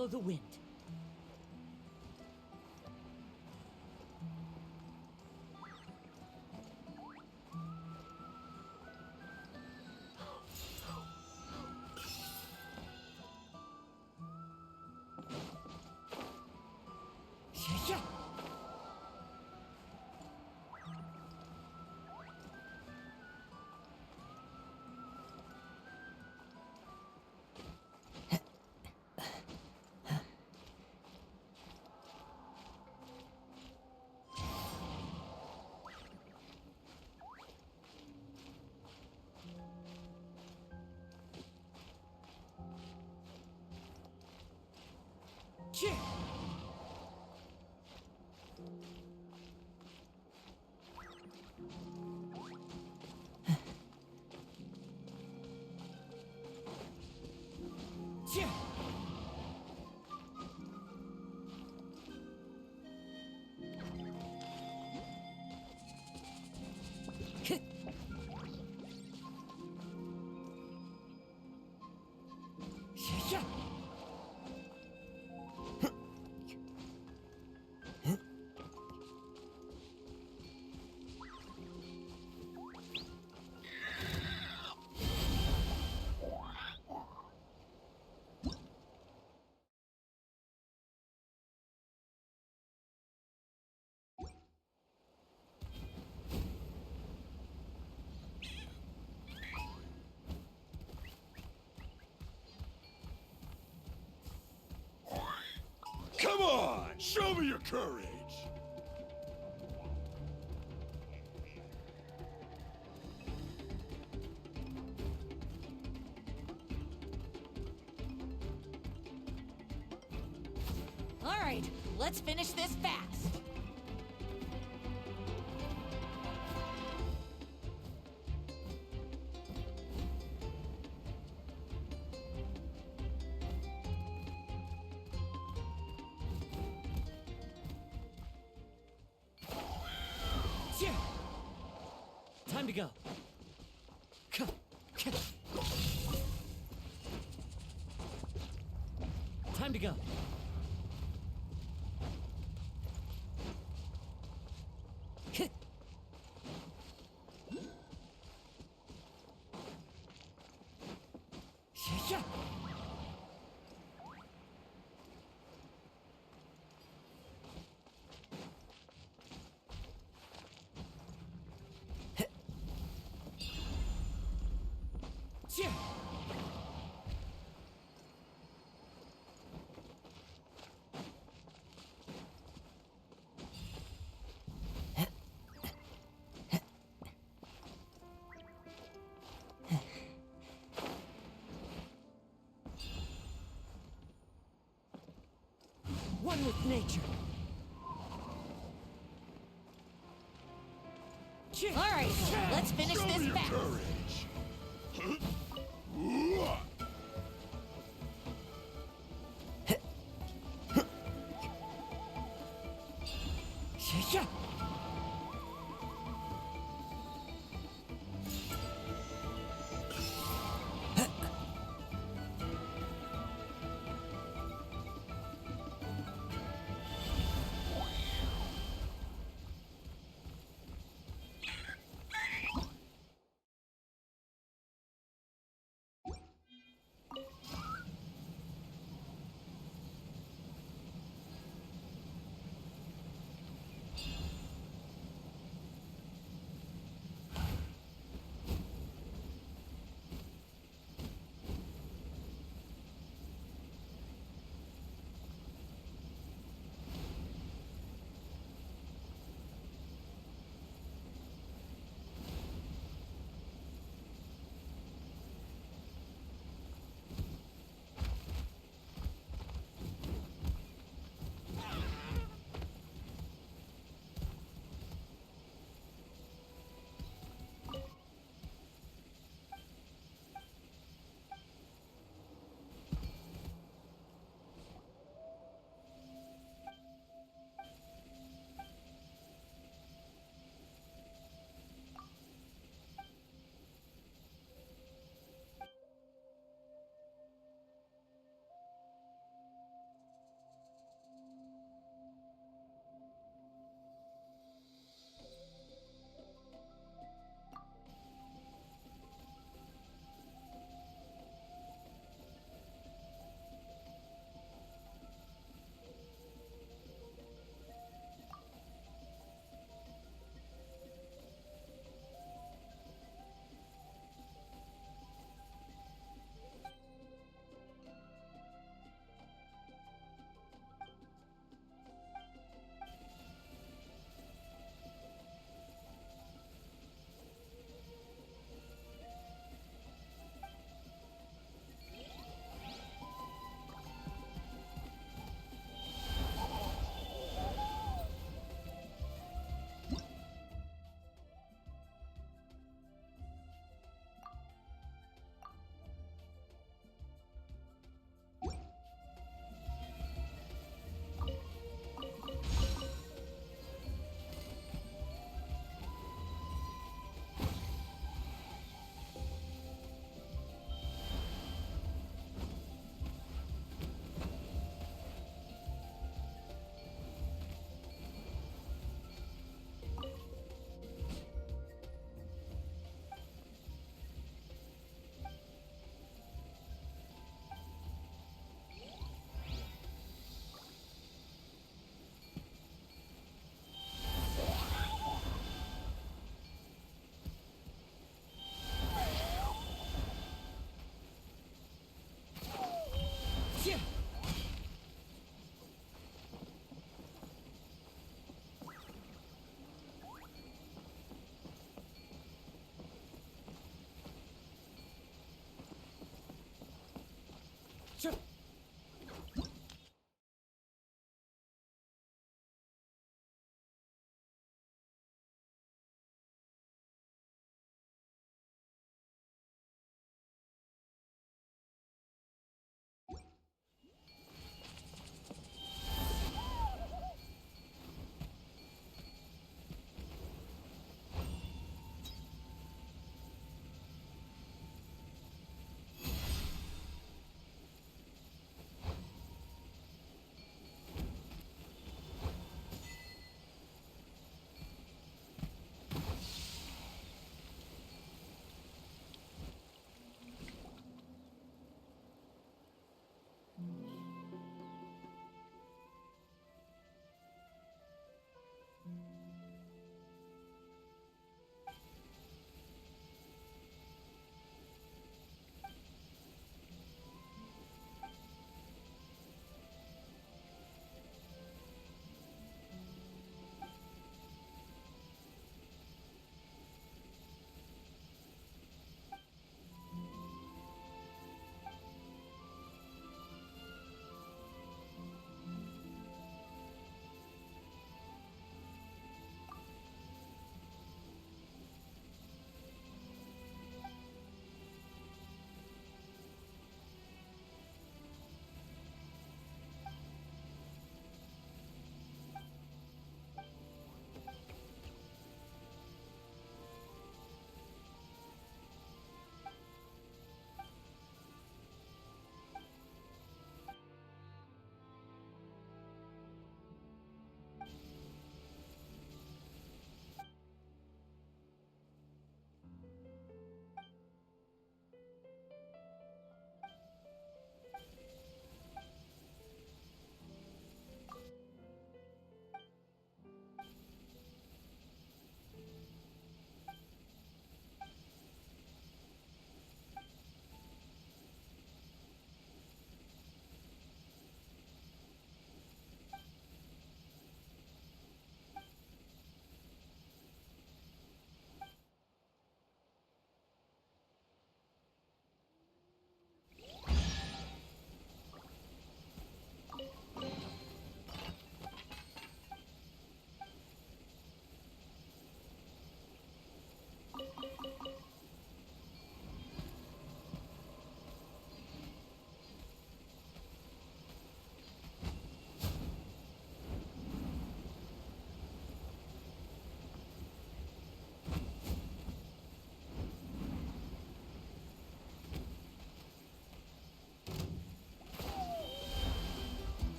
follow the wind. Yeah. Come on! Show me your courage! All right, let's finish this fast. Time to go. Time to go. One with nature. All right, let's finish this fast.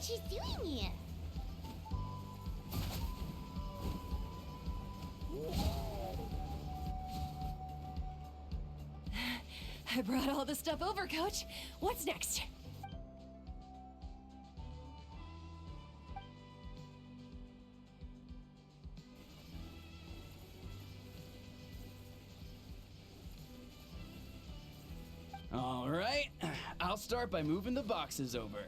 she's doing here. I brought all the stuff over, Coach. What's next? All right, I'll start by moving the boxes over.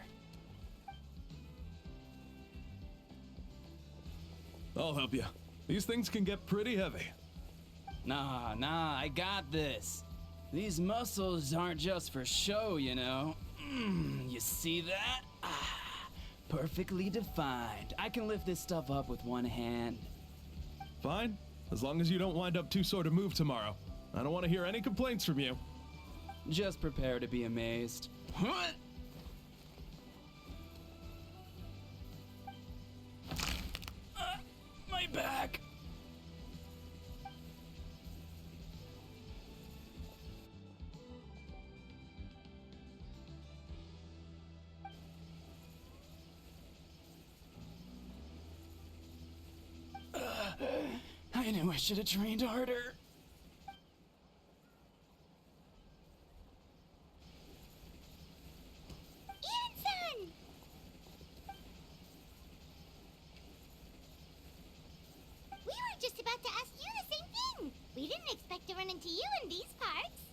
I'll help you. These things can get pretty heavy. Nah, I got this. These muscles aren't just for show, you know. You see that? Perfectly defined. I can lift this stuff up with one hand. Fine, as long as you don't wind up too sore to move tomorrow. I don't want to hear any complaints from you. Just prepare to be amazed. My back. I knew I should have trained harder. Anson! We were just about to ask you the same thing. We didn't expect to run into you in these parts.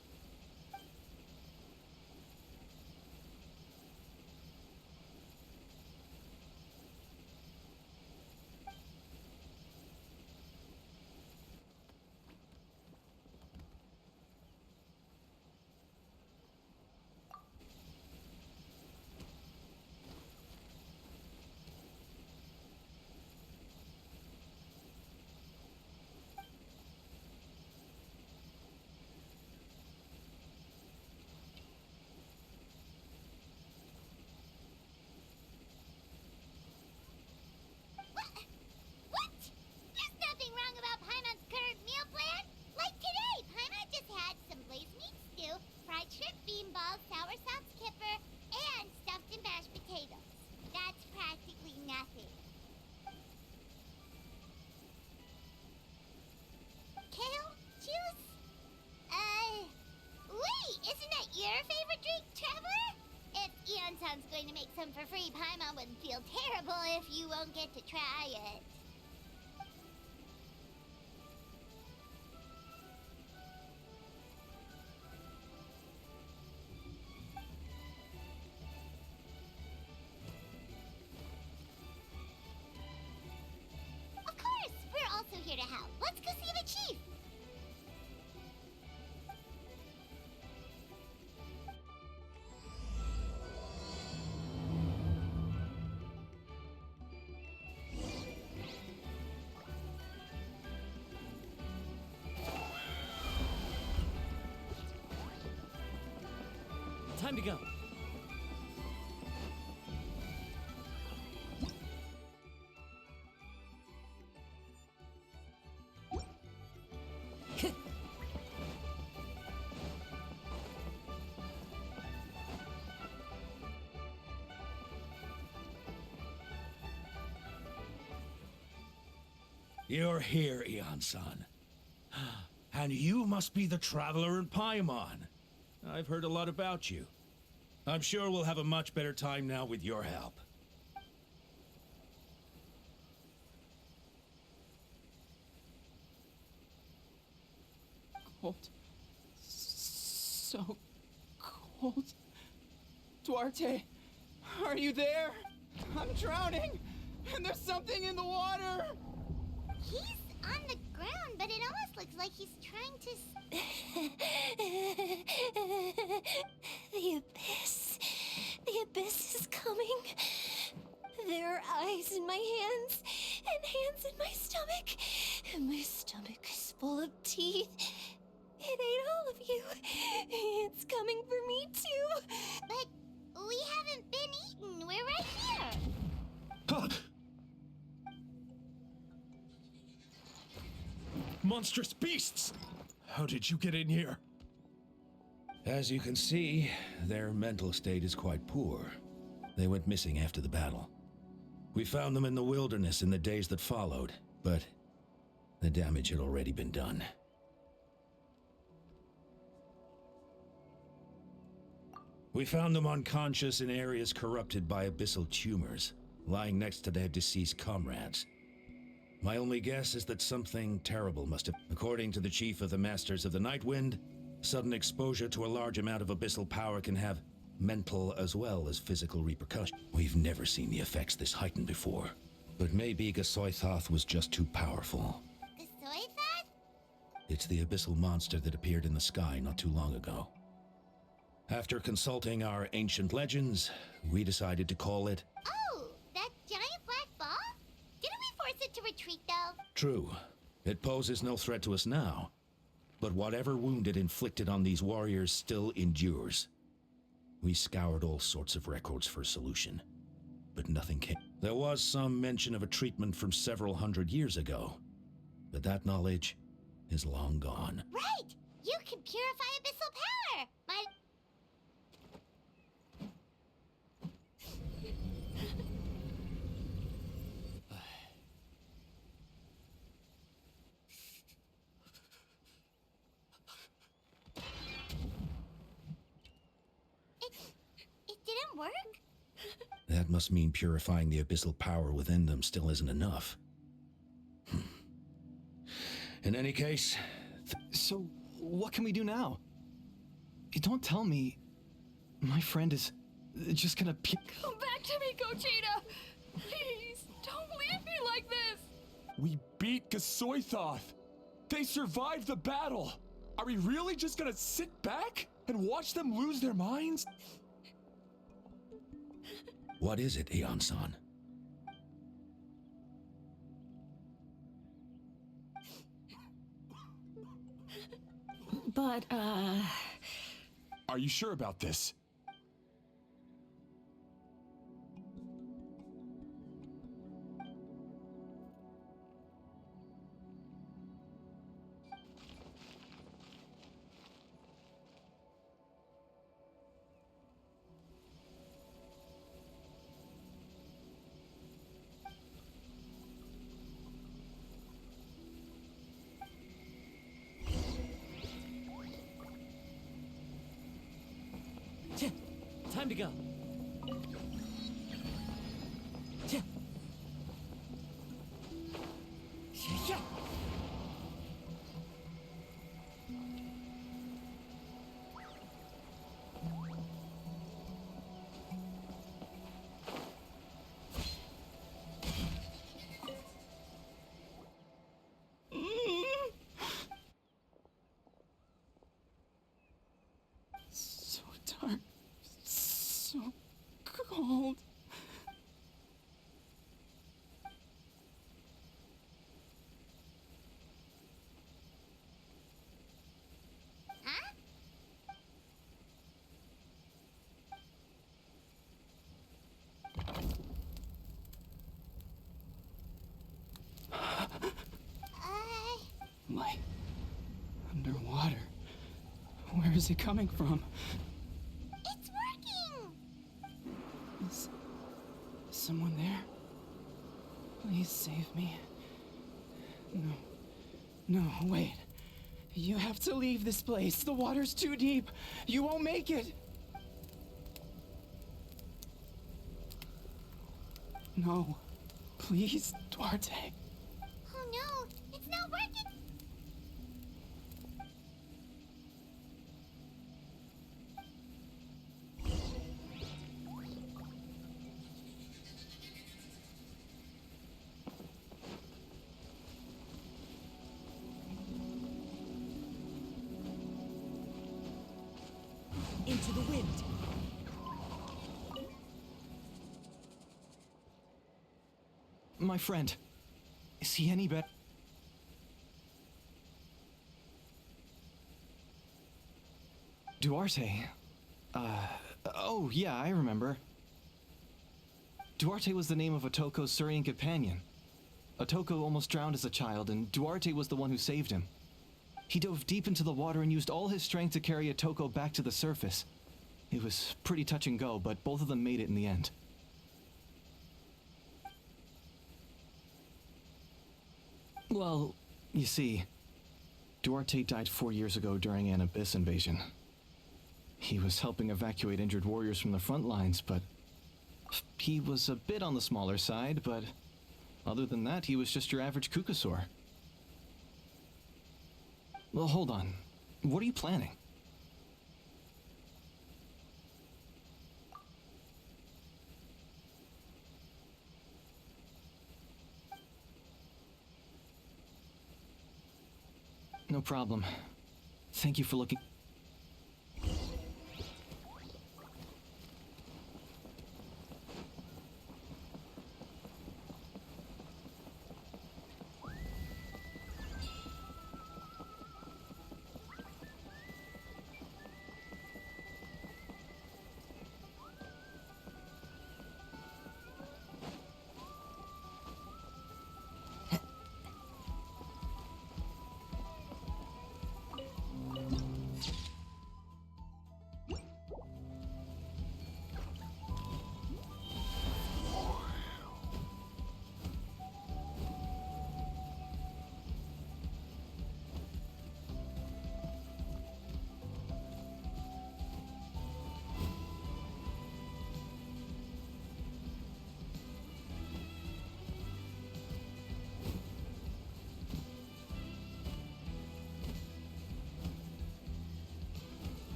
What? There's nothing wrong about Paimon's current meal plan. Like today, Paimon just had some blazed meat stew, fried shrimp bean balls, sour sauce kipper, and stuffed and mashed potatoes. That's practically nothing. Kale? Juice? Wait, isn't that your favorite drink, Traveler? If Eonson's going to make some for free, Paimon wouldn't feel terrible if you won't get to try it. Of course, we're also here to help. Let's go see the chief. Time to go. You're here, Eon-san. And you must be the traveler in Paimon. I've heard a lot about you. I'm sure we'll have a much better time now with your help. Cold. So cold. Duarte, are you there? I'm drowning, and there's something in the water. He's on the ground, but it almost looks like he's trying to... The abyss. The abyss is coming. There are eyes in my hands, and hands in my stomach. And my stomach is full of teeth. It ate all of you. It's coming for me, too. But we haven't been eaten. We're right here. Huh. Monstrous beasts! How did you get in here? As you can see, their mental state is quite poor. They went missing after the battle. We found them in the wilderness in the days that followed, but the damage had already been done. We found them unconscious in areas corrupted by abyssal tumors, lying next to their deceased comrades. My only guess is that something terrible must have... According to the chief of the Masters of the Nightwind, sudden exposure to a large amount of abyssal power can have mental as well as physical repercussions. We've never seen the effects this heightened before, but maybe Gasoithoth was just too powerful. Gasoithoth? It's the abyssal monster that appeared in the sky not too long ago. After consulting our ancient legends, we decided to call it... Oh, that giant black ball? Didn't we force it to retreat, though? True. It poses no threat to us now, but whatever wound it inflicted on these warriors still endures. We scoured all sorts of records for a solution, but nothing came. There was some mention of a treatment from several hundred years ago, but that knowledge is long gone. Right! You can purify abyssal power! It didn't work? That must mean purifying the abyssal power within them still isn't enough. In any case... So, what can we do now? Don't tell me my friend is just gonna Come back to me, Gogeta! Please, don't leave me like this! We beat Gasoithoth! They survived the battle! Are we really just gonna sit back and watch them lose their minds? What is it, Aeon-san? But, Are you sure about this? Time to go. So dark. So cold. Huh? Light. Underwater. Where is it coming from? It's working! Is someone there? Please save me. No, wait. You have to leave this place. The water's too deep. You won't make it. No. Please, Duarte. Oh no, it's not working! Into the wind. My friend, is he any better? Duarte. Oh yeah, I remember. Duarte was the name of Otoko's Surian companion. Otoko almost drowned as a child, and Duarte was the one who saved him. He dove deep into the water and used all his strength to carry Otoko back to the surface. It was pretty touch and go, but both of them made it in the end. Well, you see, Duarte died 4 years ago during an Abyss invasion. He was helping evacuate injured warriors from the front lines, but he was a bit on the smaller side, but other than that, he was just your average Kukasaur. Well, hold on. What are you planning? No problem. Thank you for looking.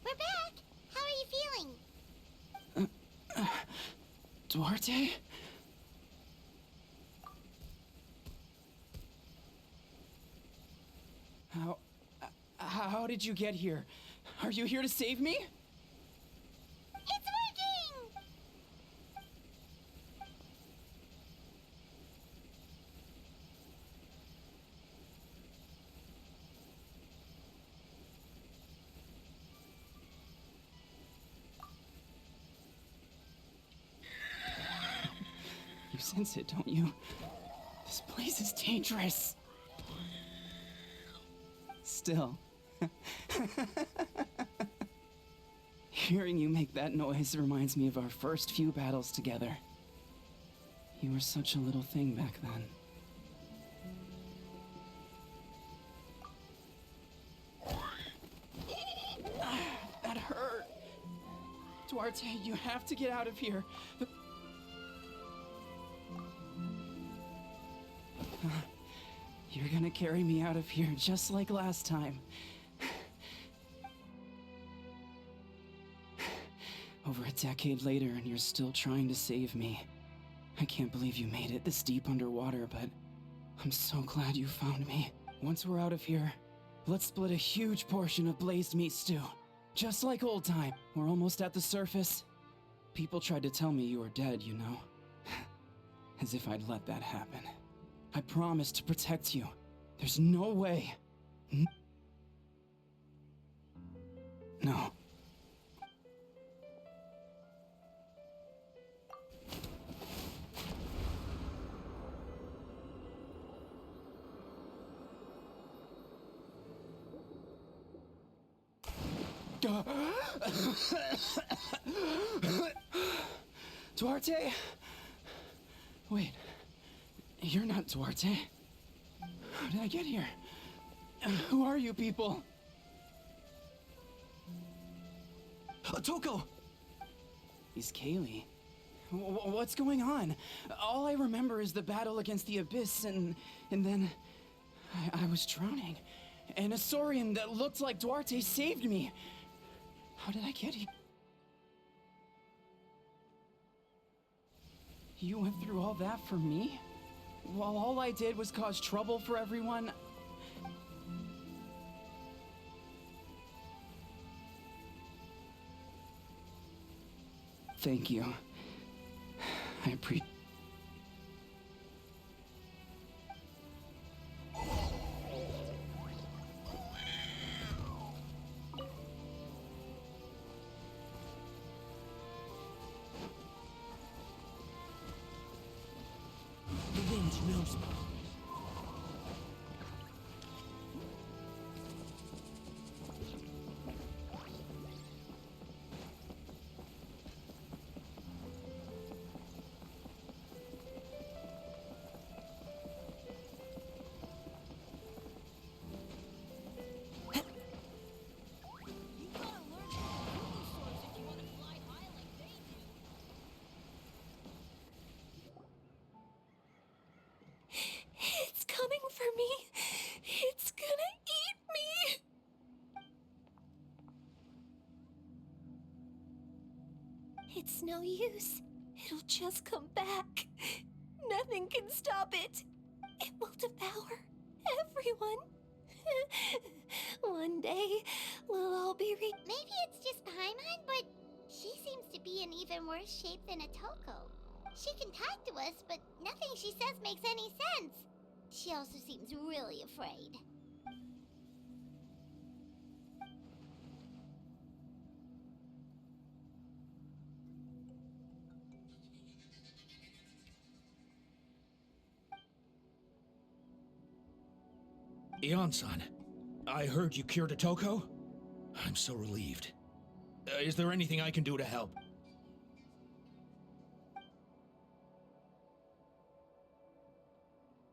We're back! How are you feeling? Duarte? How did you get here? Are you here to save me? It's working! You sense it, don't you? This place is dangerous. Still. Hearing you make that noise reminds me of our first few battles together. You were such a little thing back then. That hurt. Duarte, you have to get out of here. You're gonna carry me out of here just like last time. Over a decade later, and you're still trying to save me. I can't believe you made it this deep underwater, but I'm so glad you found me. Once we're out of here, let's split a huge portion of blazed meat stew. Just like old time. We're almost at the surface. People tried to tell me you were dead, you know. As if I'd let that happen. I promised to protect you. There's no way. No. Duarte? Wait. You're not Duarte. How did I get here? Who are you people? Toko! He's Kaylee. What's going on? All I remember is the battle against the Abyss, and then I was drowning. And a Saurian that looked like Duarte saved me. How did I get here? You went through all that for me? While all I did was cause trouble for everyone? Thank you. I appreciate. The wind knows me. It's no use. It'll just come back. Nothing can stop it. It will devour everyone. One day, we'll all be Maybe it's just Paimon, but she seems to be in even worse shape than Atoko. She can talk to us, but nothing she says makes any sense. She also seems really afraid. Ion-san, I heard you cured Atoko? I'm so relieved. Is there anything I can do to help?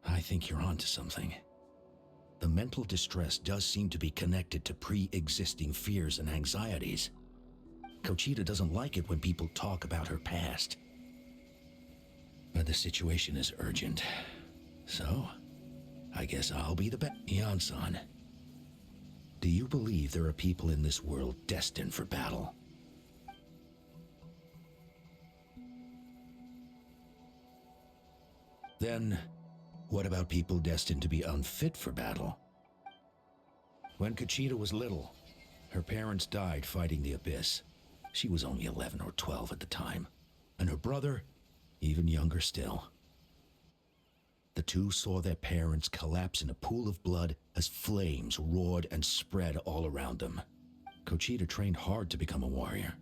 I think you're onto something. The mental distress does seem to be connected to pre-existing fears and anxieties. Kochita doesn't like it when people talk about her past. But the situation is urgent. So, I guess I'll be the Ion-san, do you believe there are people in this world destined for battle? Then, what about people destined to be unfit for battle? When Kochita was little, her parents died fighting the Abyss. She was only 11 or 12 at the time, and her brother, even younger still. The two saw their parents collapse in a pool of blood as flames roared and spread all around them. Kochita trained hard to become a warrior,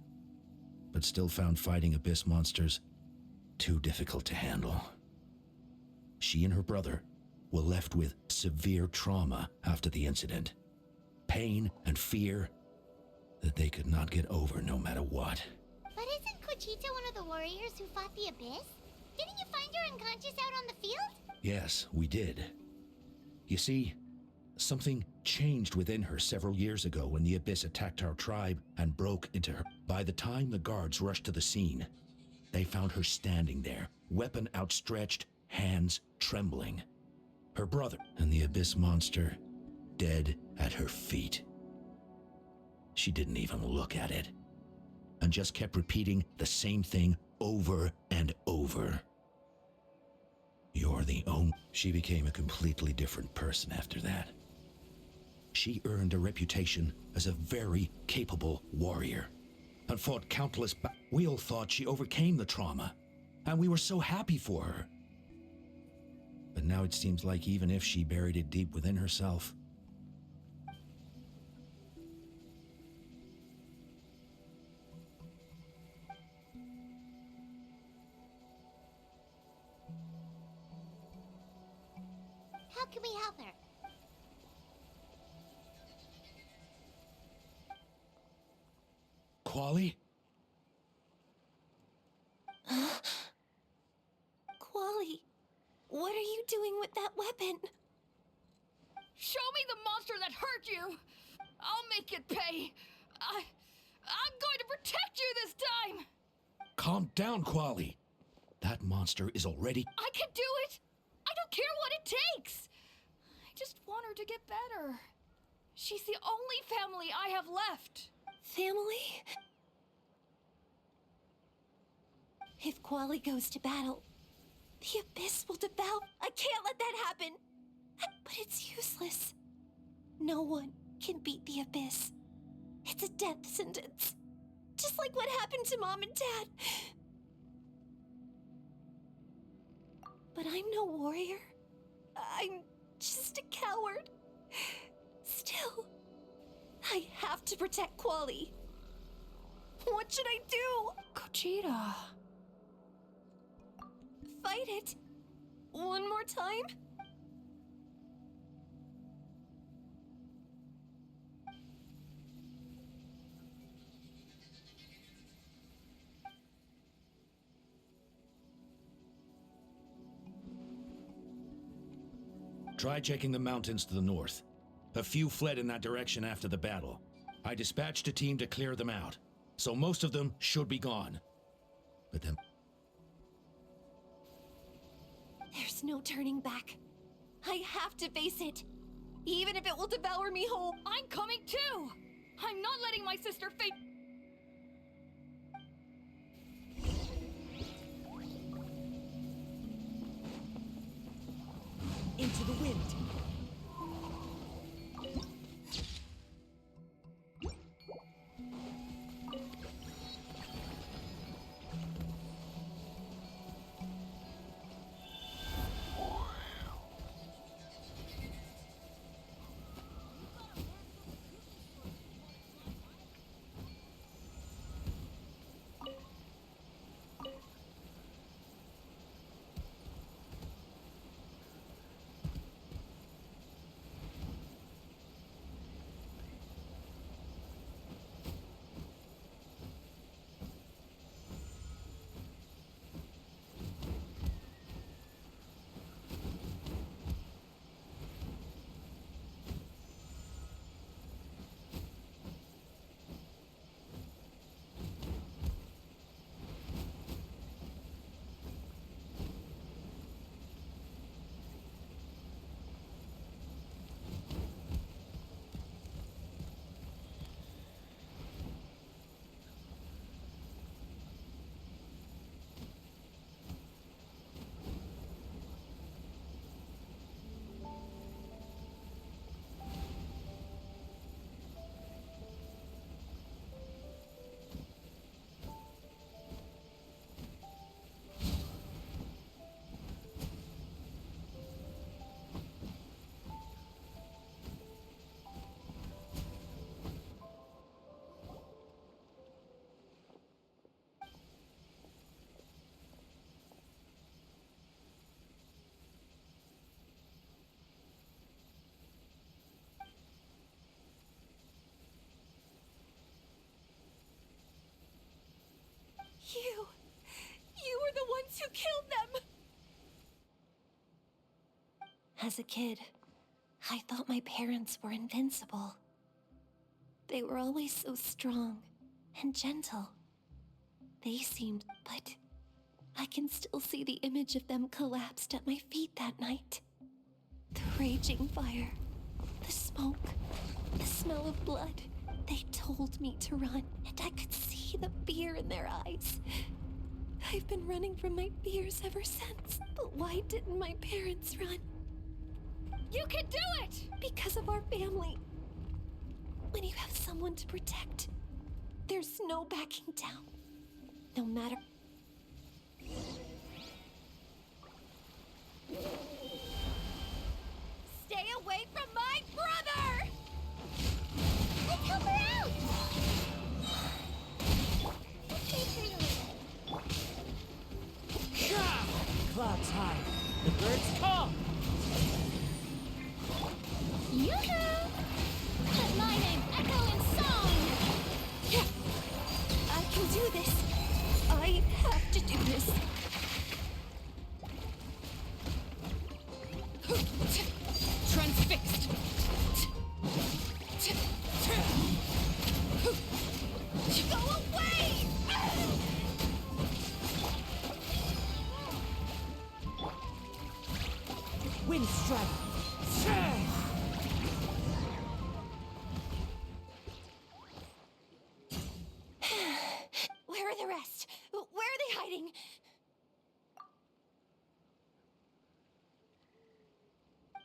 but still found fighting Abyss monsters too difficult to handle. She and her brother were left with severe trauma after the incident. Pain and fear that they could not get over no matter what. But isn't Kochita one of the warriors who fought the Abyss? Didn't you find her unconscious out on the field? Yes, we did. You see, something changed within her several years ago when the Abyss attacked our tribe and broke into her. By the time the guards rushed to the scene, they found her standing there, weapon outstretched, hands trembling. Her brother and the Abyss monster dead at her feet. She didn't even look at it, and just kept repeating the same thing over and over. You're the only... She became a completely different person after that. She earned a reputation as a very capable warrior and fought countless We all thought she overcame the trauma, and we were so happy for her. But now it seems like even if she buried it deep within herself, How can we help her? Quali? Quali, what are you doing with that weapon? Show me the monster that hurt you! I'll make it pay! I'm going to protect you this time! Calm down, Quali. That monster is already... I can do it! I don't care what it takes! I just want her to get better. She's the only family I have left. Family? If Quali goes to battle, the Abyss will devour. I can't let that happen! But it's useless. No one can beat the Abyss. It's a death sentence. Just like what happened to Mom and Dad. But I'm no warrior. I'm just a coward. Still, I have to protect Quali. What should I do? Kochita. Fight it. One more time? Try checking the mountains to the north. A few fled in that direction after the battle. I dispatched a team to clear them out, so most of them should be gone. But then... There's no turning back. I have to face it. Even if it will devour me whole. I'm coming too! I'm not letting my sister face... killed them! As a kid, I thought my parents were invincible. They were always so strong and gentle. They seemed, but I can still see the image of them collapsed at my feet that night. The raging fire, the smoke, the smell of blood. They told me to run, and I could see the fear in their eyes. I've been running from my fears ever since. But why didn't my parents run? You can do it! Because of our family. When you have someone to protect, there's no backing down. No matter... Stay away from my brother! Let's help her out! Clouds high. The birds call. Yoo-hoo! Let my name echo in song! I can do this. I have to do this. Transfixed! Go away! Wind strike. Where are the rest? Where are they hiding?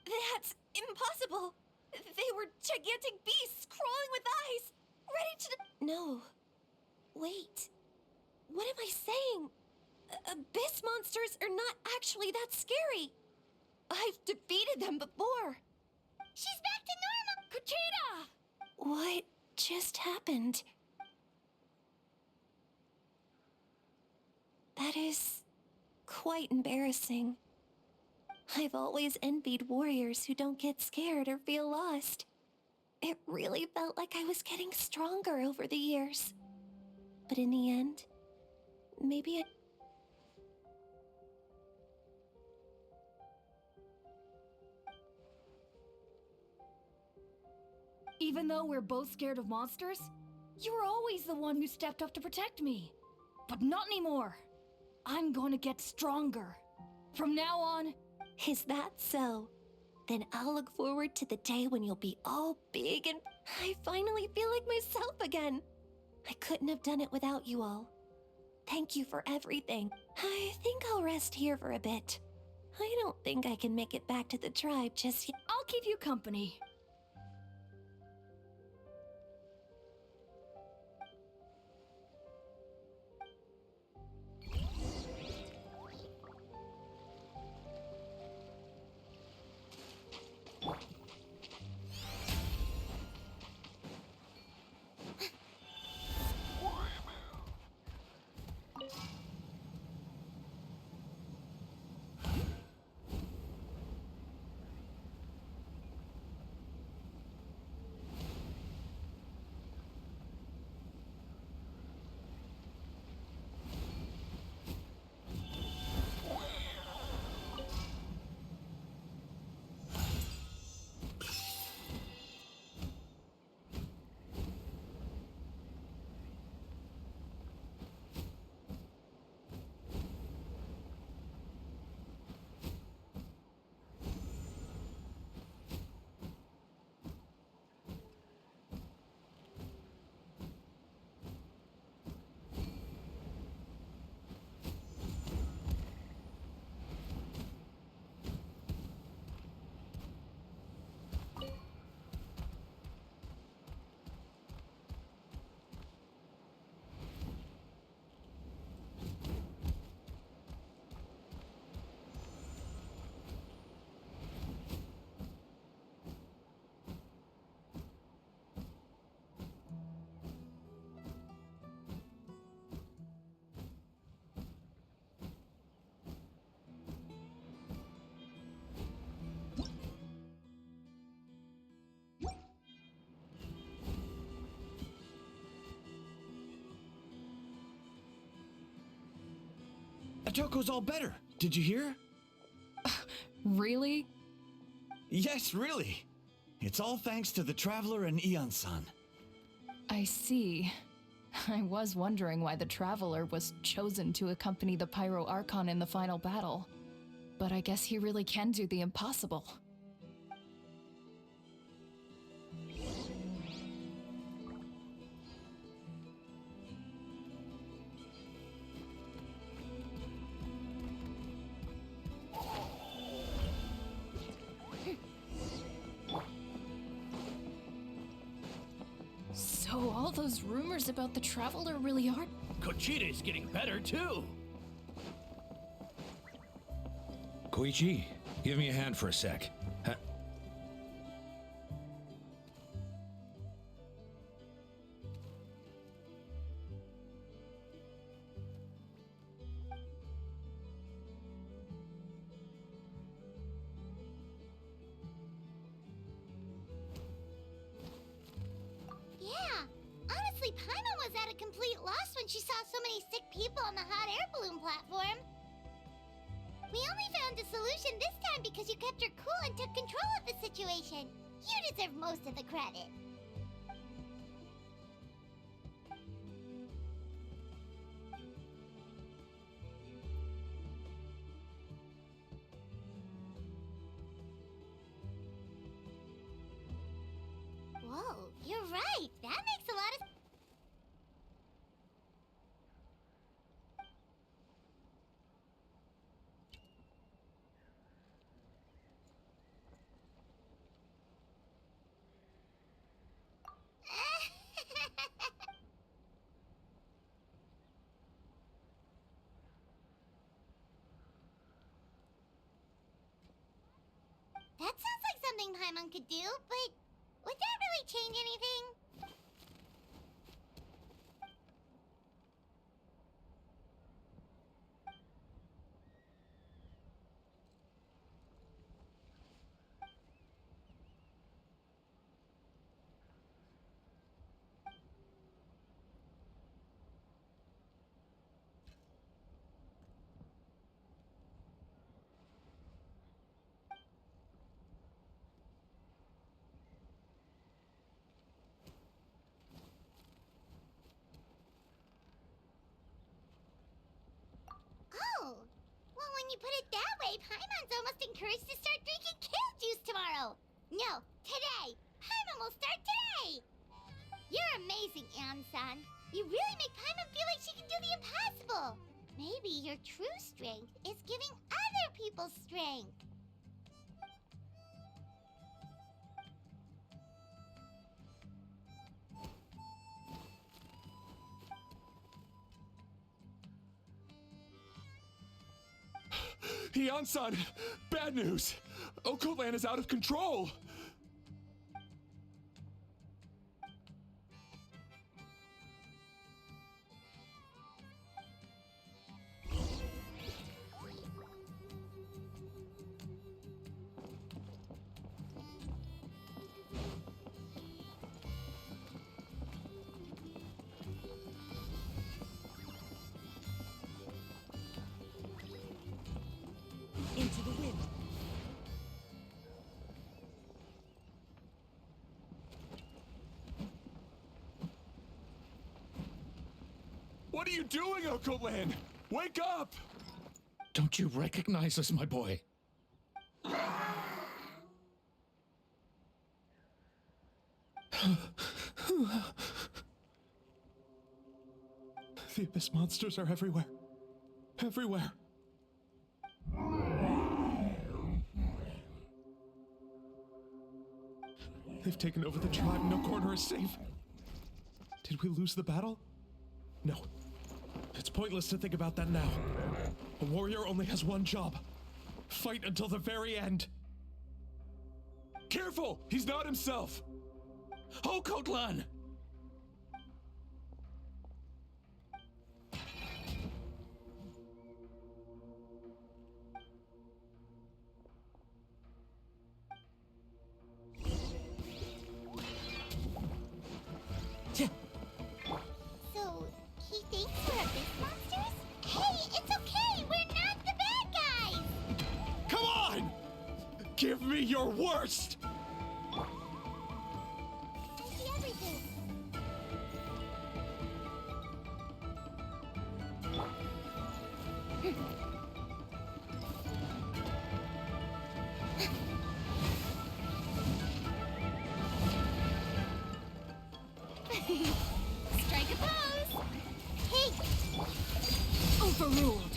That's impossible. They were gigantic beasts crawling with eyes, ready to... No. Wait. What am I saying? Abyss monsters are not actually that scary. I've defeated them before. She's back to normal! Kuchita! What just happened? That is quite embarrassing. I've always envied warriors who don't get scared or feel lost. It really felt like I was getting stronger over the years. But in the end, maybe I... Even though we're both scared of monsters, you were always the one who stepped up to protect me. But not anymore. I'm going to get stronger. From now on... Is that so? Then I'll look forward to the day when you'll be all big and... I finally feel like myself again. I couldn't have done it without you all. Thank you for everything. I think I'll rest here for a bit. I don't think I can make it back to the tribe just yet. I'll keep you company. Toko's all better. Did you hear? Really? Yes, really. It's all thanks to the Traveler and Ian-san. I see. I was wondering why the Traveler was chosen to accompany the Pyro Archon in the final battle. But I guess he really can do the impossible. So all those rumors about the Traveler really are... Kochide's getting better too. Koichi, give me a hand for a sec. Huh? Yeah, honestly, Paimon was at a complete loss when she saw so many sick people on the hot air balloon platform. We only found a solution this time because you kept her cool and took control of the situation. You deserve most of the credit. Whoa, you're right. That makes a lot of... That sounds like something Paimon could do, but would that really change anything? Oh, well, when you put it that way, Paimon's almost encouraged to start drinking kale juice tomorrow. No, today. Paimon will start today. You're amazing, Ann-san. You really make Paimon feel like she can do the impossible. Maybe your true strength is giving other people strength. Ian-san, bad news. Okoland is out of control. Into the wind. What are you doing, Okoland? Wake up! Don't you recognize us, my boy? The Abyss monsters are everywhere. Everywhere. They've taken over the tribe. No corner is safe. Did we lose the battle? No. It's pointless to think about that now. A warrior only has one job. Fight until the very end. Careful! He's not himself! Okotlan! So, he thinks we're abyss monsters? Hey, it's okay! We're your worst! I see everything. Strike a pose! Hey, Overruled.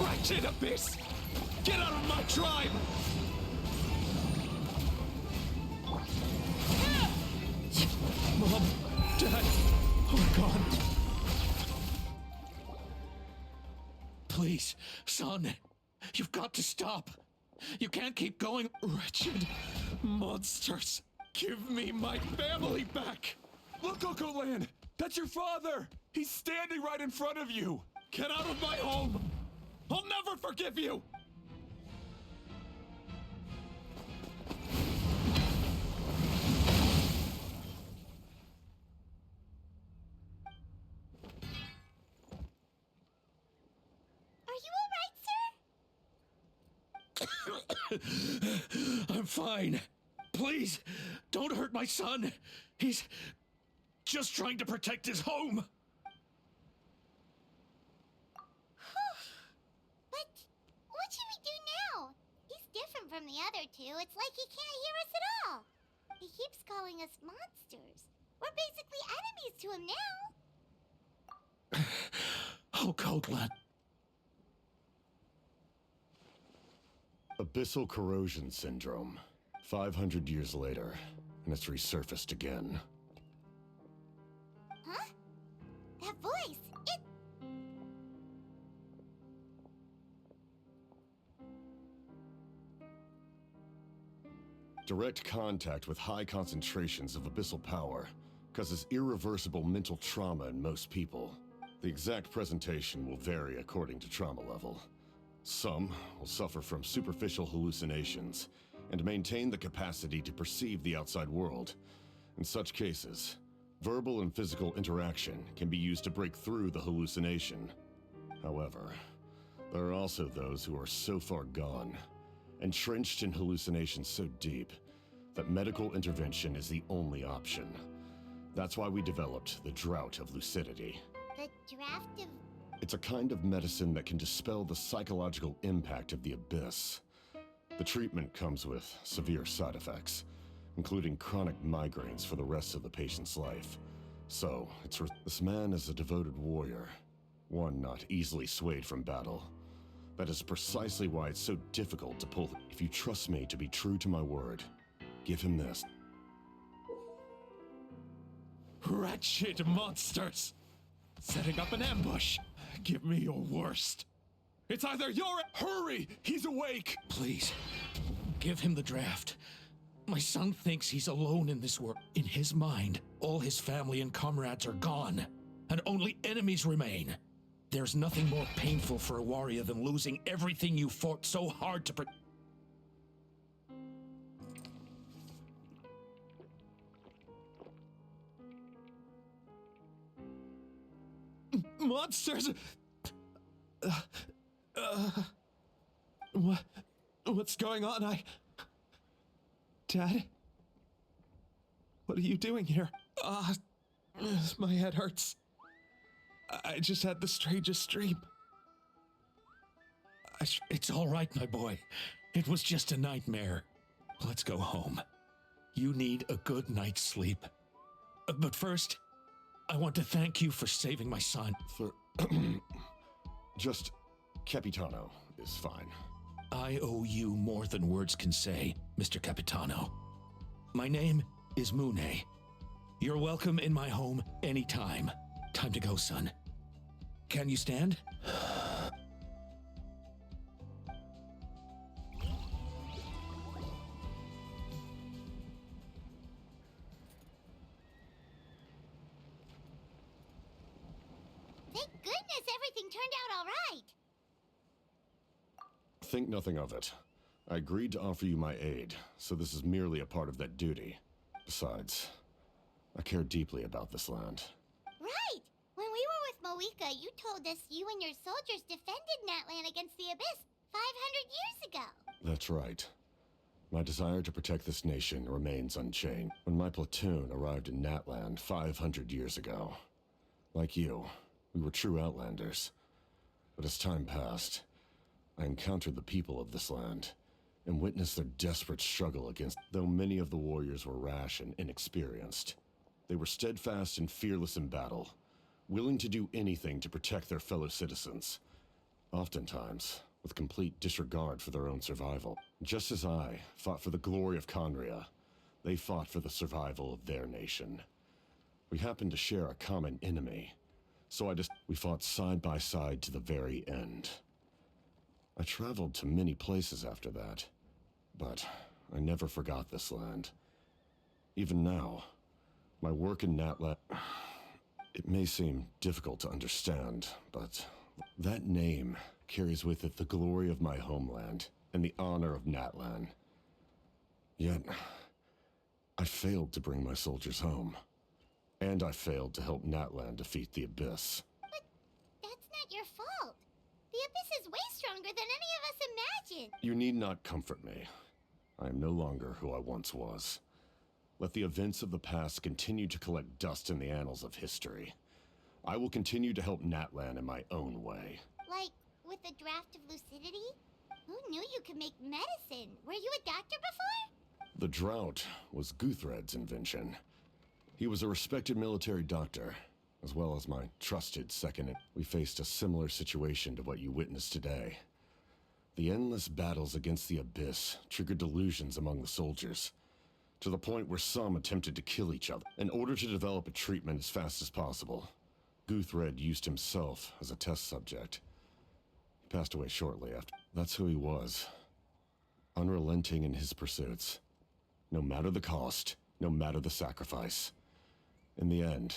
Wretched Abyss! Get out of my tribe! Mom, Dad, oh God. Please, son, you've got to stop. You can't keep going. Wretched monsters! Give me my family back! Look, Uncle Lan! That's your father! He's standing right in front of you! Get out of my home! I'll never forgive you! are you alright, sir? I'm fine. Please, don't hurt my son. He's just trying to protect his home. But what should we do now? He's different from the other two. It's like he can't hear us at all. He keeps calling us monsters. We're basically enemies to him now. Oh, Coatland. Abyssal corrosion syndrome. 500 years later, and it's resurfaced again. Huh? That voice, it... Direct contact with high concentrations of abyssal power causes irreversible mental trauma in most people. The exact presentation will vary according to trauma level. Some will suffer from superficial hallucinations and maintain the capacity to perceive the outside world. In such cases, verbal and physical interaction can be used to break through the hallucination. However, there are also those who are so far gone, entrenched in hallucinations so deep, that medical intervention is the only option. That's why we developed the Drought of Lucidity. The draft of... It's a kind of medicine that can dispel the psychological impact of the abyss. The treatment comes with severe side effects, including chronic migraines for the rest of the patient's life. So, this man is a devoted warrior, one not easily swayed from battle. That is precisely why it's so difficult to pull. If you trust me to be true to my word, give him this. Wretched monsters! Setting up an ambush! Give me your worst! It's either your— Hurry! He's awake! Please, give him the draft. My son thinks he's alone in this world. In his mind, all his family and comrades are gone, and only enemies remain. There's nothing more painful for a warrior than losing everything you fought so hard to protect. Monsters! What's going on? Dad? What are you doing here? My head hurts. I just had the strangest dream. It's all right, my boy. It was just a nightmare. Let's go home. You need a good night's sleep. But first, I want to thank you for saving my son. Just Capitano is fine. I owe you more than words can say, Mr. Capitano. My name is Mune. You're welcome in my home anytime. Time to go, son. Can you stand? Thank goodness everything turned out all right. Think nothing of it. I agreed to offer you my aid, so this is merely a part of that duty. Besides, I care deeply about this land. Right! When we were with Moika, you told us you and your soldiers defended Natlan against the Abyss. 500 years ago. That's right. My desire to protect this nation remains unchanged. When my platoon arrived in Natland 500 years ago, like you, we were true Outlanders. But as time passed, I encountered the people of this land and witnessed their desperate struggle against. Though many of the warriors were rash and inexperienced, they were steadfast and fearless in battle, willing to do anything to protect their fellow citizens, oftentimes with complete disregard for their own survival. Just as I fought for the glory of Conria, they fought for the survival of their nation. We happened to share a common enemy, so we fought side by side to the very end. I traveled to many places after that, but I never forgot this land. Even now, my work in Natland, it may seem difficult to understand, but that name carries with it the glory of my homeland and the honor of Natlan. Yet, I failed to bring my soldiers home. And I failed to help Natlan defeat the Abyss. But that's not your fault. The Abyss is way stronger than any of us imagined. You need not comfort me. I am no longer who I once was. Let the events of the past continue to collect dust in the annals of history. I will continue to help Natlan in my own way. Like, with the draft of lucidity? Who knew you could make medicine? Were you a doctor before? The drought was Guthred's invention. He was a respected military doctor, as well as my trusted second. We faced a similar situation to what you witnessed today. The endless battles against the Abyss triggered delusions among the soldiers, to the point where some attempted to kill each other. In order to develop a treatment as fast as possible, Guthred used himself as a test subject. He passed away shortly after. That's who he was. Unrelenting in his pursuits. No matter the cost, no matter the sacrifice. In the end,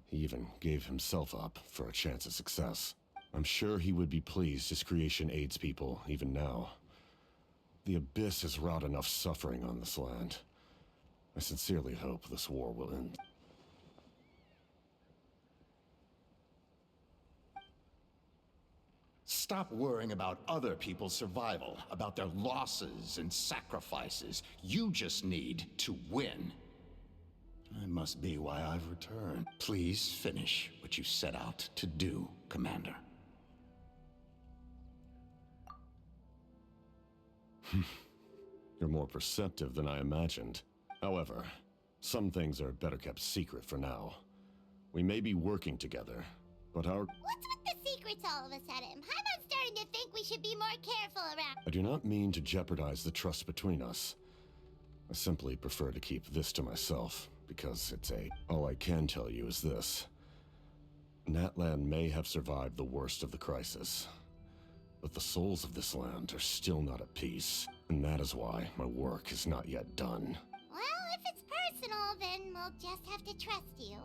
he even gave himself up for a chance at success. I'm sure he would be pleased his creation aids people even now. The Abyss has wrought enough suffering on this land. I sincerely hope this war will end. Stop worrying about other people's survival, about their losses and sacrifices. You just need to win. That must be why I've returned. Please finish what you set out to do, Commander. You're more perceptive than I imagined. However, some things are better kept secret for now. We may be working together, but our... What's with the secrets all of a sudden? I'm starting to think we should be more careful around. I do not mean to jeopardize the trust between us. I simply prefer to keep this to myself, because it's all I can tell you is this. Natlan may have survived the worst of the crisis, but the souls of this land are still not at peace, and that is why my work is not yet done. Well, if it's personal, then we'll just have to trust you.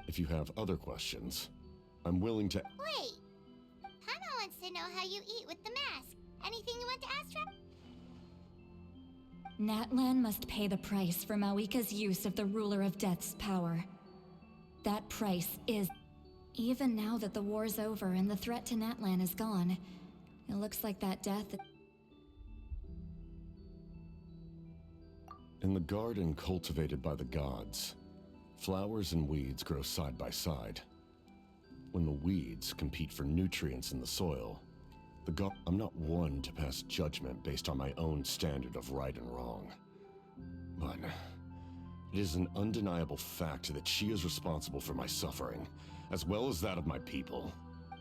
If you have other questions, I'm willing to... Wait! Paimon wants to know how you eat with the mask. Anything you want to ask her? Natlan must pay the price for Mawika's use of the Ruler of Death's power. That price is... Even now that the war's over and the threat to Natlan is gone, it looks like that death... In the garden cultivated by the gods, flowers and weeds grow side by side. When the weeds compete for nutrients in the soil, I'm not one to pass judgment based on my own standard of right and wrong. But it is an undeniable fact that she is responsible for my suffering, as well as that of my people.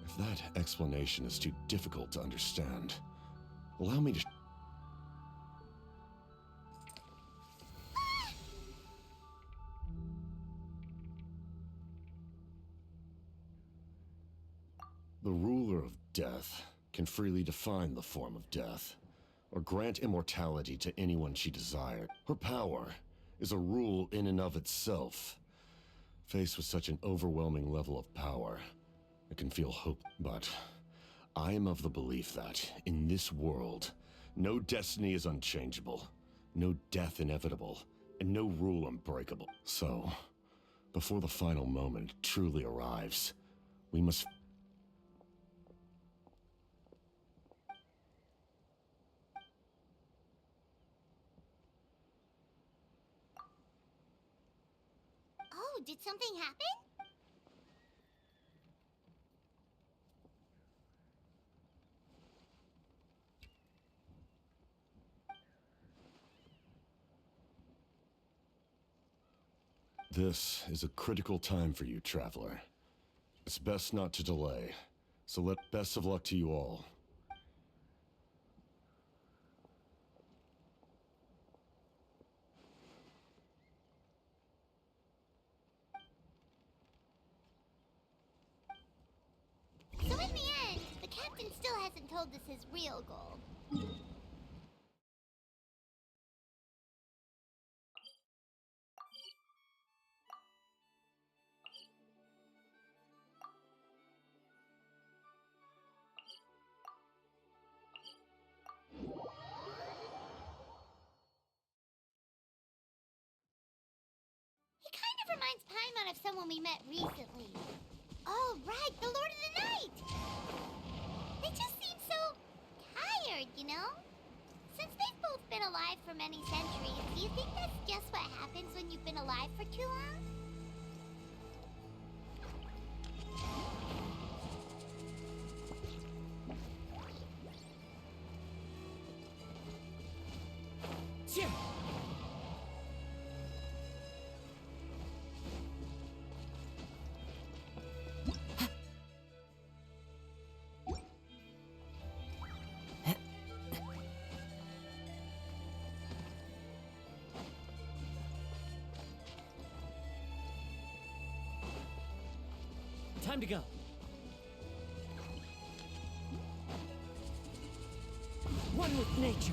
If that explanation is too difficult to understand, allow me to... The ruler of death can freely define the form of death, or grant immortality to anyone she desired. Her power is a rule in and of itself. Faced with such an overwhelming level of power, it can feel hope. But I am of the belief that, in this world, no destiny is unchangeable, no death inevitable, and no rule unbreakable. So, before the final moment truly arrives, we must... did something happen? This is a critical time for you, Traveler. It's best not to delay, so best of luck to you all. So in the end, the captain still hasn't told us his real goal. He kind of reminds Paimon of someone we met recently. Oh, right, the Lord of the Night! They just seem so tired, you know? Since they've both been alive for many centuries, do you think that's just what happens when you've been alive for too long? Time to go. One with nature.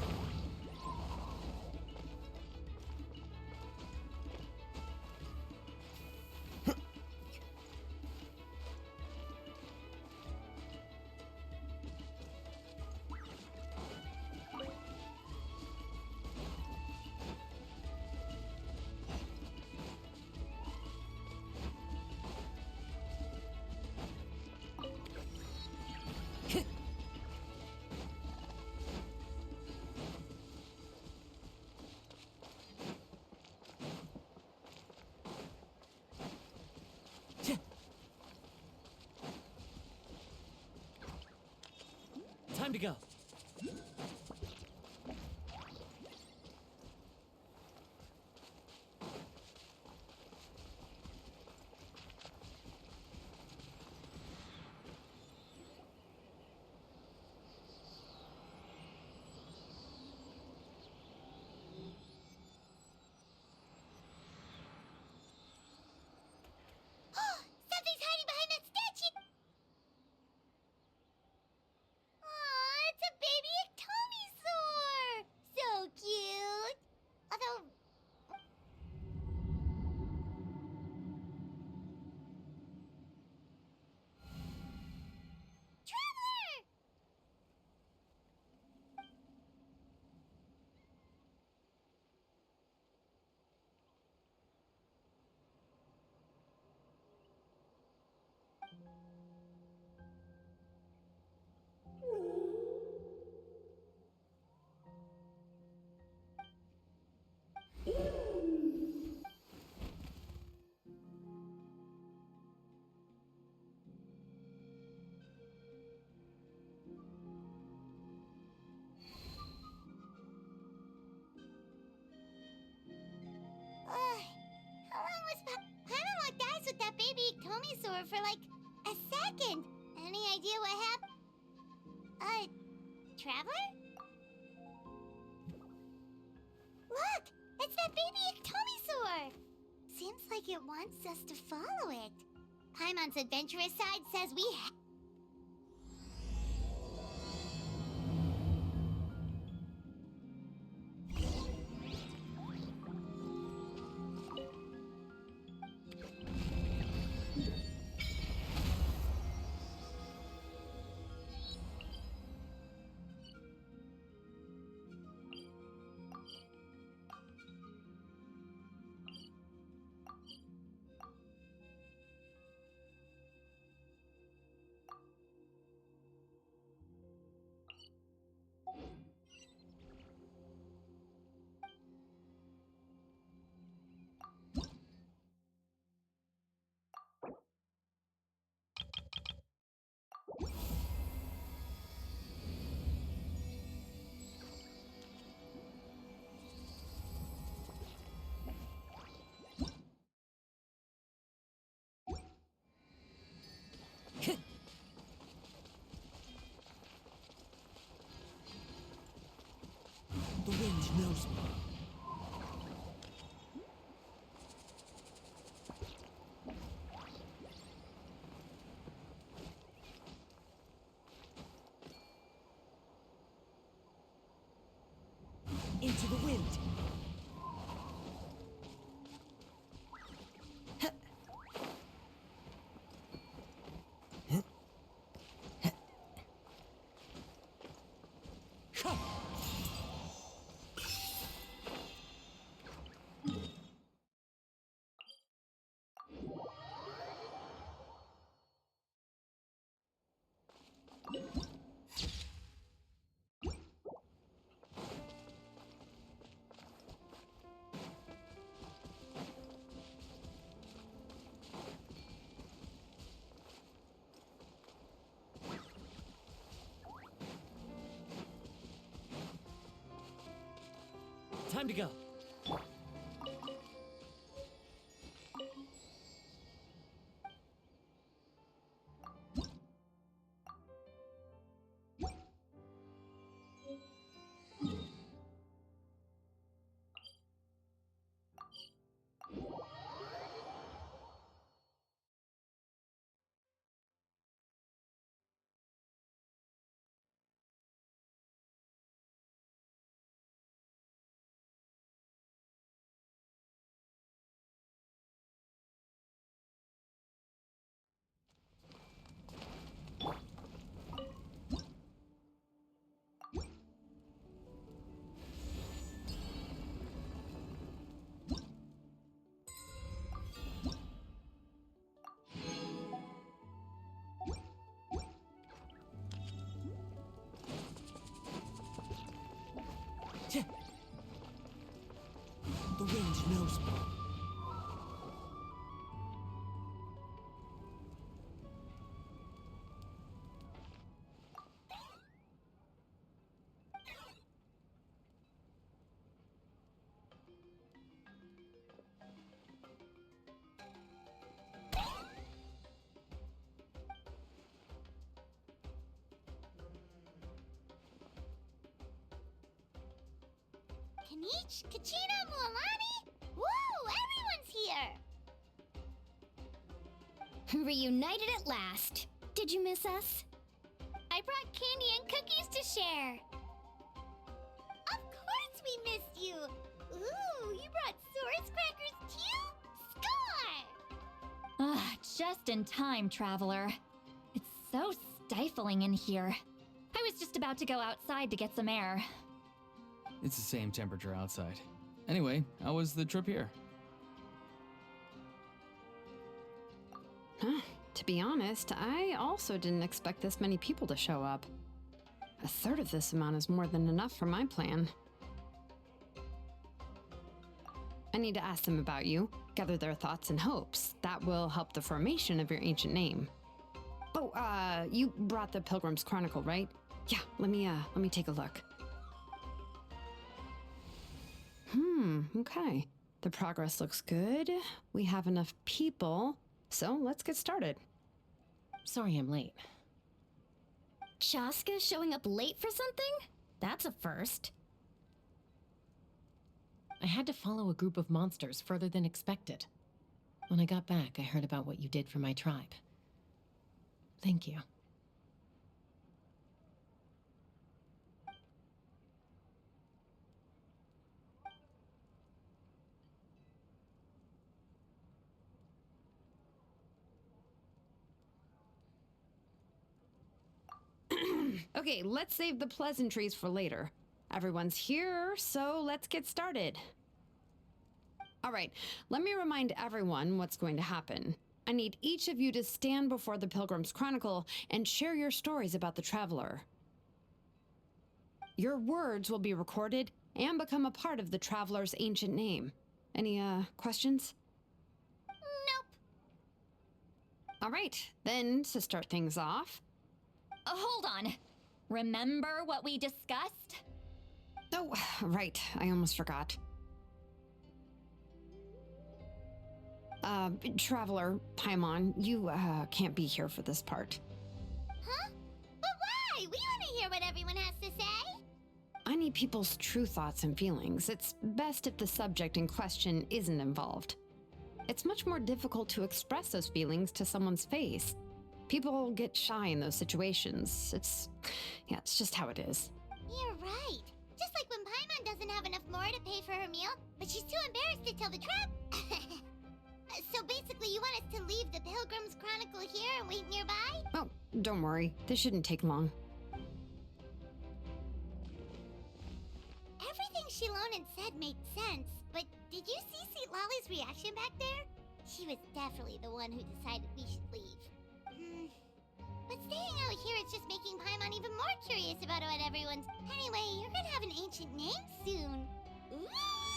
Time to go. Something's hiding behind that statue! Aw, it's a baby Ectomisaur! So cute! Although... Traveler! How long was Paimon locked eyes with that baby Ectomisaur for like a second? Any idea what happened? Traveler? Look! It's that baby Ectomisaur! Seems like it wants us to follow it. Paimon's adventurous side says we into the wind. Time to go. The wind knows me. Kanich, Kachina, Mualani? Woo! Everyone's here! Reunited at last. Did you miss us? I brought candy and cookies to share. Of course we missed you. Ooh, you brought Source crackers too? Score! Ah, just in time, traveler. It's so stifling in here. I was just about to go outside to get some air. It's the same temperature outside. Anyway, how was the trip here? To be honest, I also didn't expect this many people to show up. A third of this amount is more than enough for my plan. I need to ask them about you, gather their thoughts and hopes. That will help the formation of your ancient name. Oh, you brought the Pilgrim's Chronicle, right? Yeah, let me take a look. Okay. The progress looks good. We have enough people, so let's get started. Sorry I'm late. Chaska showing up late for something? That's a first. I had to follow a group of monsters further than expected. When I got back, I heard about what you did for my tribe. Thank you. Okay, let's save the pleasantries for later. Everyone's here, so let's get started. All right, let me remind everyone what's going to happen. I need each of you to stand before the Pilgrim's Chronicle and share your stories about the Traveler. Your words will be recorded and become a part of the Traveler's ancient name. Any, questions? Nope. All right, then, to start things off... Hold on. Remember what we discussed? Oh, right, I almost forgot. Traveler, Paimon, you, can't be here for this part. Huh? But why? We want to hear what everyone has to say. I need people's true thoughts and feelings. It's best if the subject in question isn't involved. It's much more difficult to express those feelings to someone's face. People get shy in those situations. It's just how it is. You're right. Just like when Paimon doesn't have enough more to pay for her meal, but she's too embarrassed to tell the trap. So basically, you want us to leave the Pilgrim's Chronicle here and wait nearby? Oh, don't worry. This shouldn't take long. Everything Shilonen said made sense, but did you see St. Lolly's reaction back there? She was definitely the one who decided we should leave. But staying out here is just making Paimon even more curious about what everyone's... Anyway, you're gonna have an ancient name soon. Ooh,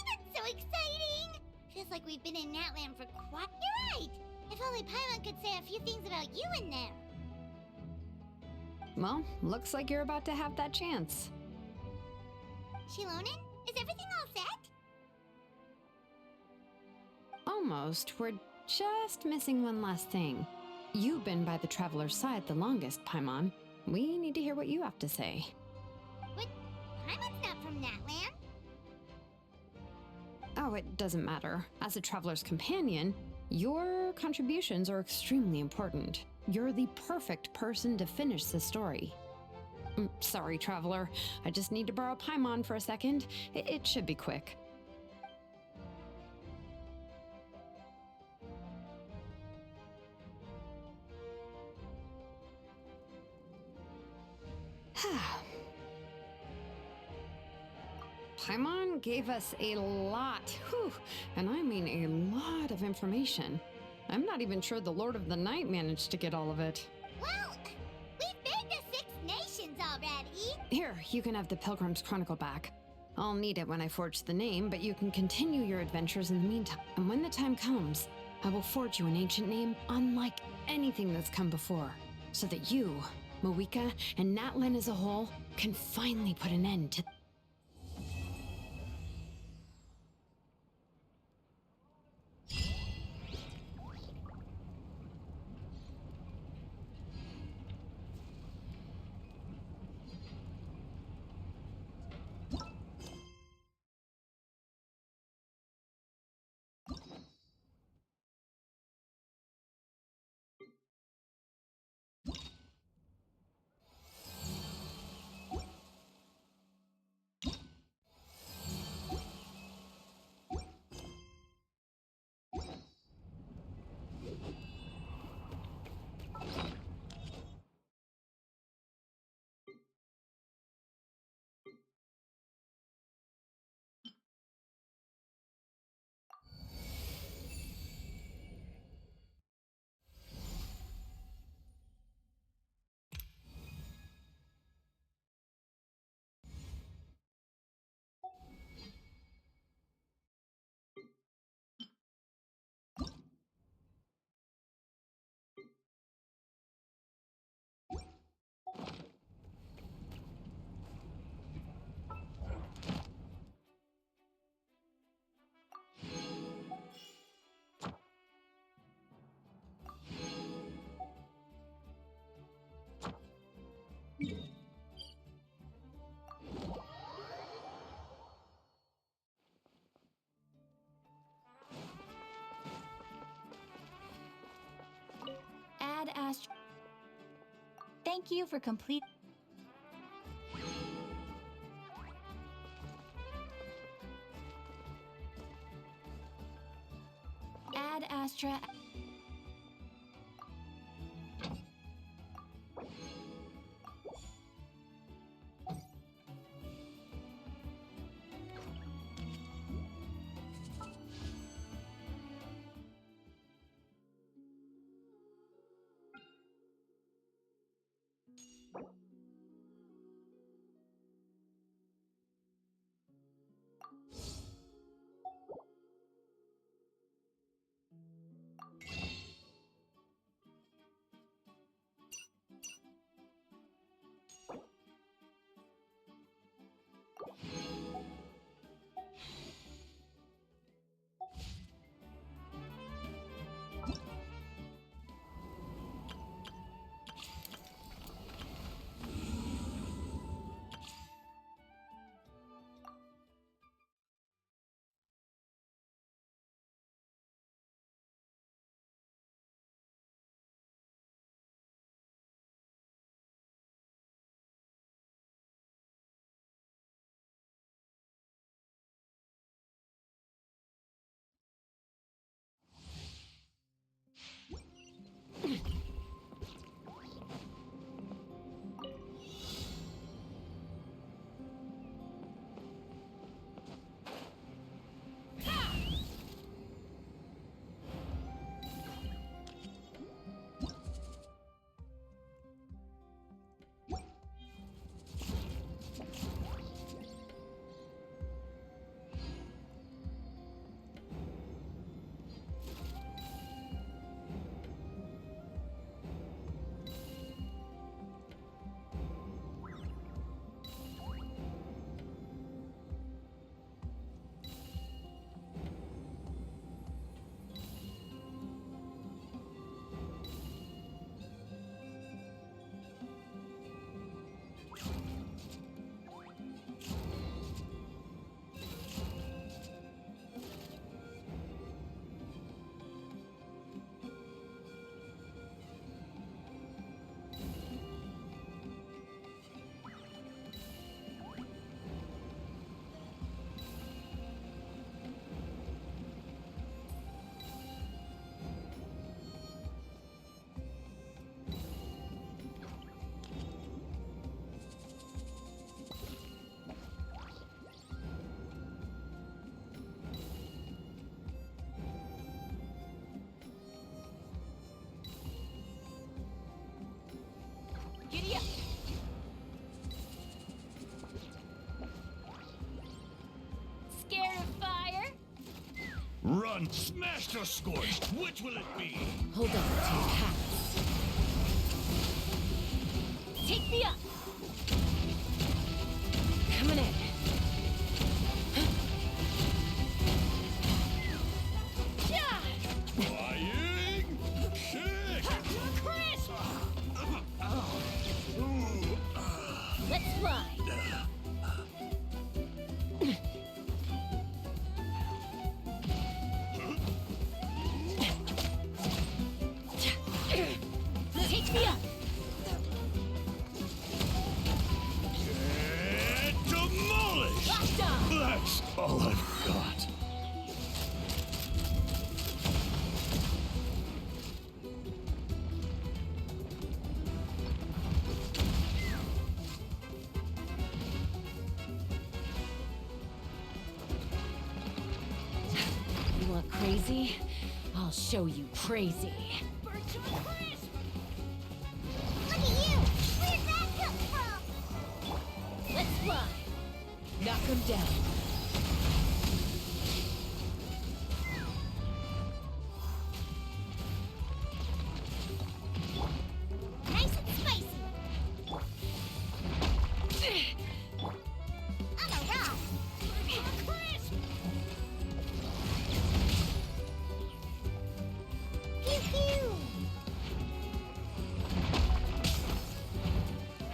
that's so exciting! Feels like we've been in Natland for quite... You're right! If only Paimon could say a few things about you in there. Well, looks like you're about to have that chance. Shilonen, is everything all set? Almost. We're just missing one last thing. You've been by the Traveler's side the longest, Paimon. We need to hear what you have to say. But Paimon's not from Natland. Oh, it doesn't matter. As a Traveler's companion, your contributions are extremely important. You're the perfect person to finish the story. Sorry, Traveler. I just need to borrow Paimon for a second. It should be quick. Paimon gave us a lot, and I mean a lot of information. I'm not even sure the Lord of the Night managed to get all of it. Well, we've been to 6 nations already. Here, you can have the Pilgrim's Chronicle back. I'll need it when I forge the name, but you can continue your adventures in the meantime. And when the time comes, I will forge you an ancient name unlike anything that's come before, so that you, Moeka, and Natlan as a whole can finally put an end to... Ad Ast. Thank you for complete. Ad Astra. Smashed or scorched? Which will it be? Hold on to your hats. Take me up! Coming in. Flying kick! Crisp! Let's fly! Take me up! Get demolished! Locked on! That's all I've got. You want crazy? I'll show you crazy. Look at you! Where'd that come from? Let's fly! Knock him down. Nice and spicy. I'm a rock. Crisp. Pew pew.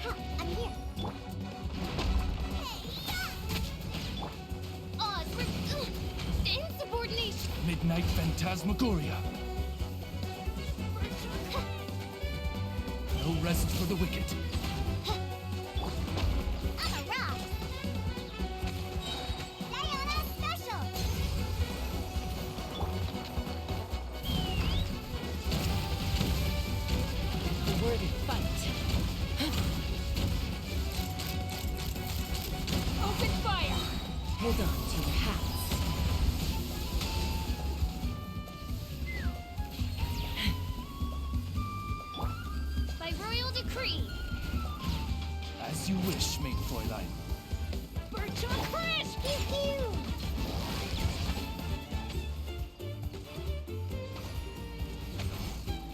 Huh, I'm here. Hey, Oz, we're insubordination. Midnight Phantasmagoria. No rest for the wicked. I'm a rock. Diana special. A worthy fight. Open fire! Hold on to your hats. By royal decree. As you wish, main Fräulein. Birch on crisp. Pew pew.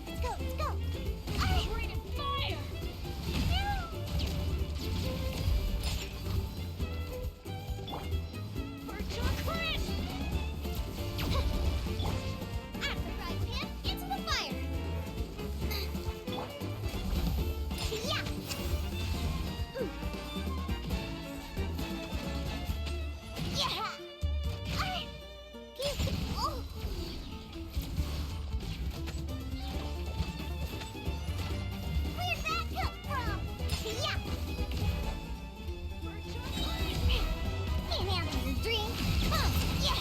Let's go, let's go. I'm ready to fire. Birch on crisp. I'm the fried pan. Into the fire. Yeah. Yeah. Oh. Where'd that come from? Yeah. Can't handle your dream. Yeah.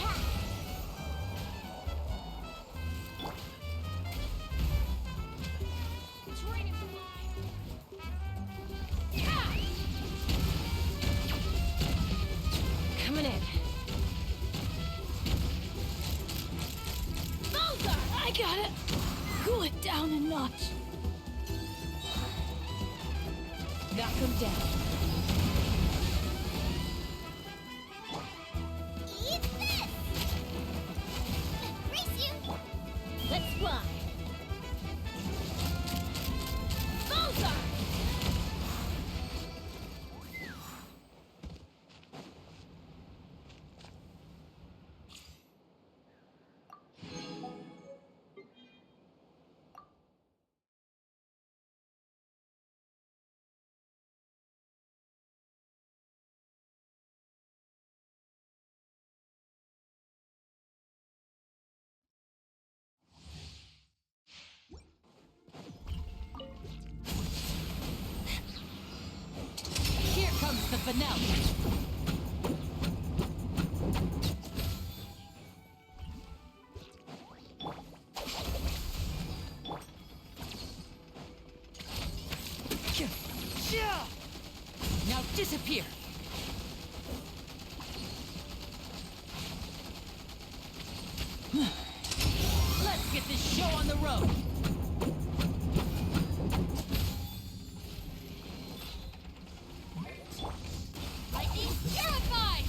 Coming in. I got it! Cool it down a notch. Knock him down. Eat this! Race you! Let's fly! Bullseye! Here comes the finale. Now disappear. Let's get this show on the road. Lightning terrified!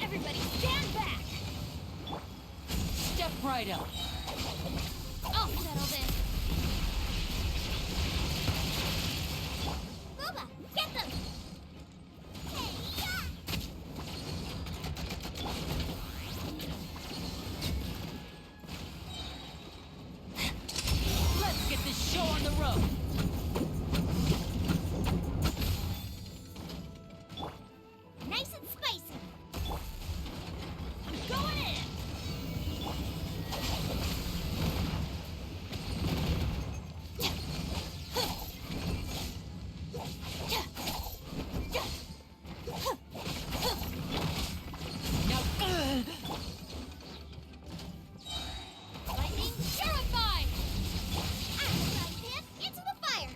Everybody stand back! Step right up. I'll settle this. Booba, get them! Hey-ya! Let's get this show on the road. Nice and spicy. I'm going in. Lightning terrified. Right, Pip, into the fire.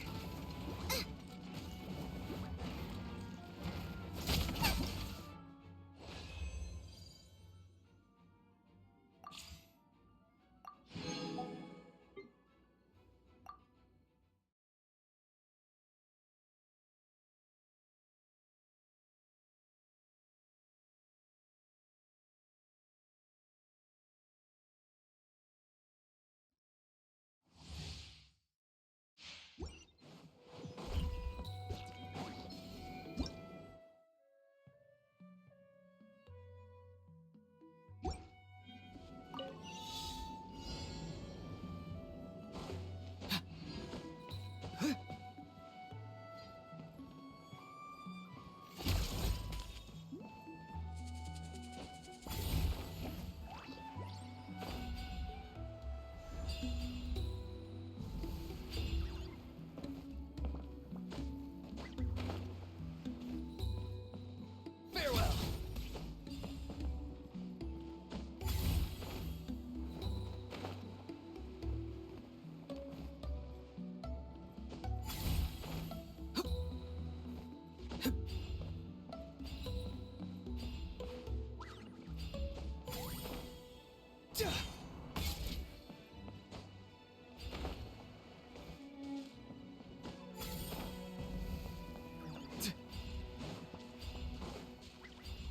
Farewell.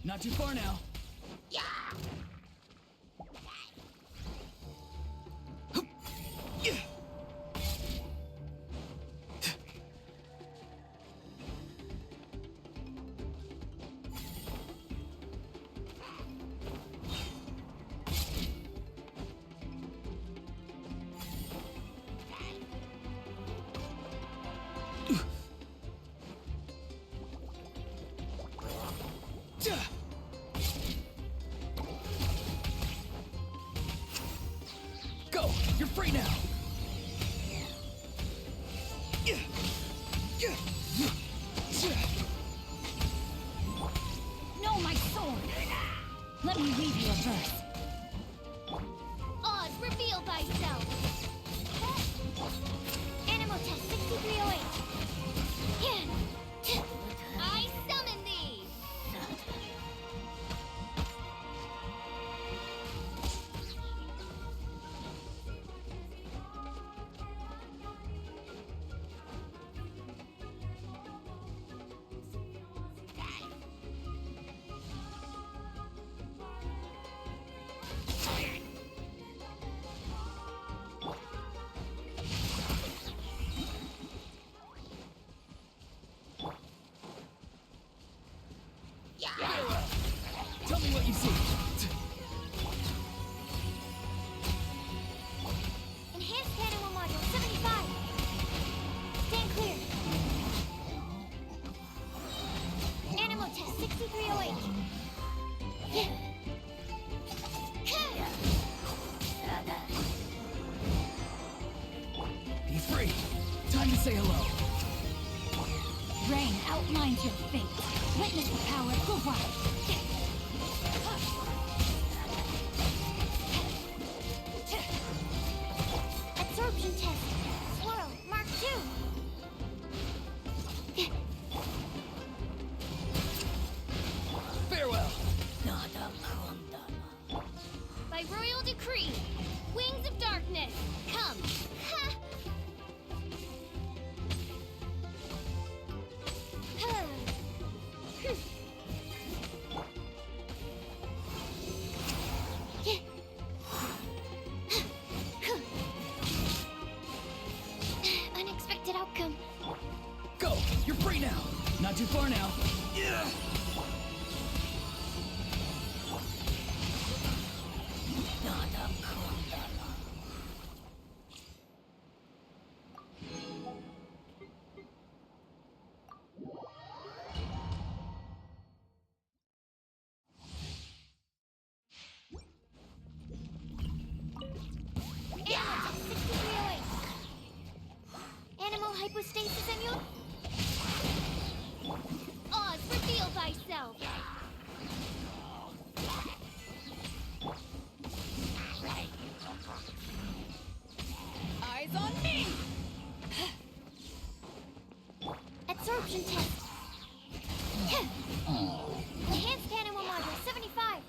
Not too far now. Go! You're free now! No, my sword! Let me read you a verse. Oz, reveal thyself. Animal test 6308. Yeah. I summon thee. Tell me what you see. Enhanced animal module 75. Stand clear. Animal test 6308. Be free. Time to say hello. Rain outlines your fate. Witness the power of Guvra. Absorption test. Swirl, Mark 2. Farewell. By royal decree, wings of darkness, come. Ha! Not too far now. Animal hypostasis and you? Oz, reveal thyself! Eyes on me! Absorption test. Enhanced animal module 75.